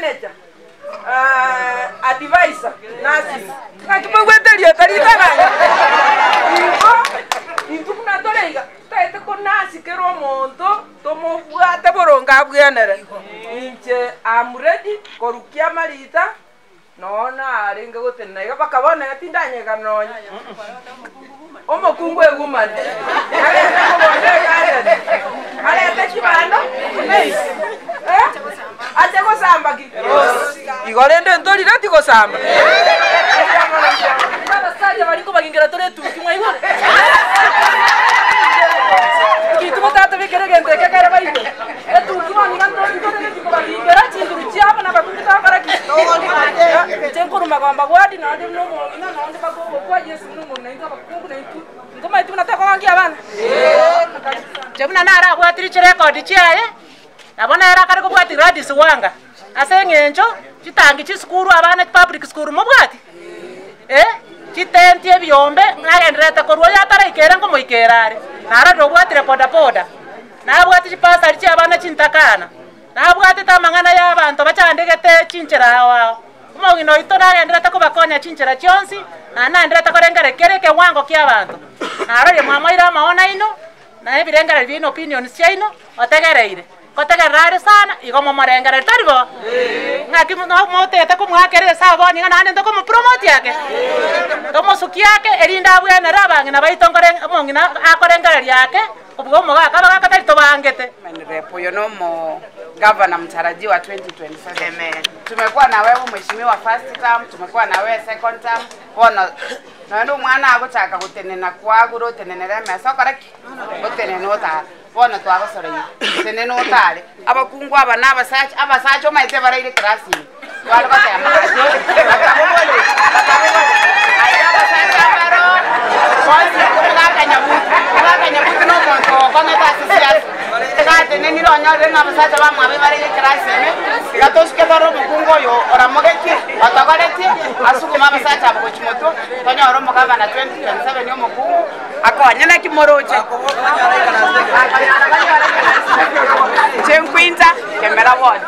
manager advisor nasi akipagweteria taritana intu kuna torenga taete ko nasi kero monto tomobwate boronga bwenere inche am ready korukia marita nona aringa gotena iga bakabona atindanye kanonya omokungu egumane arete kobonde gare arete kibando ate gosamba ki igorende ntori rati gosamba baba saja bariko bagingira tore tuki mwaibore kitu mutata bikere gente kekere baito etuki mani kantori tore tiko bagingira chinduru chiaba na bakuta baraki chenkuru magamba gwadi na ndi no ina na ndi bago kwa Yesu no na inga bakungu na itu ngoma itu nataka wangia bana jebuna nara gwatiri record chiaye nabona era kari kubwati radis wanga asengenjo chitangi chiskuru abana public school mubwati chitentie byombe ngagendreta korwa yatara ikera ngo moikerare nara dobwatire poda nabwati chipasa chi abana chintakana nabwati tamangana y'abantu bachandegete chinchera wao umongino ito nagendreta kubakonya chinchera chionsi nanandreta korengere kereke wango ky'abantu naro ye mwamaira maona ino na ebirengere bino opinions chaino otegereire kotegerare sana igomo marengere taribo ngaki no motete kumwakere saboni ngana ndo ko promote yake tomo suki yake erinda bwene rabangi na baitongore mongina akorengere yake ubwo mo gaka katari to bangete repo yonomo governor mtarajiwa 2027 amen. Tumekuwa na wewe mheshimiwa first term, tumekuwa na wewe second term bona nando mwana agotaka gutenena kwaguro tenenere mesa koreki gutenena ota bona twagosore tenena otale abakungu aba abasacho maite baraire klasi twalwa ta amajo batabole ayaba sacha baro kwasi kugakanya mutu no monto kometa sisiasa kate neni ro nyore na basacha ba mwabe baraire klasi ne gatoshike baro mukungu yo oramogeki atagoreti asukuma basacha abo chimoto tonyoro mugaba na 2027 yo mukungu akonyana kimoroje Chenkwinta Kemera Ward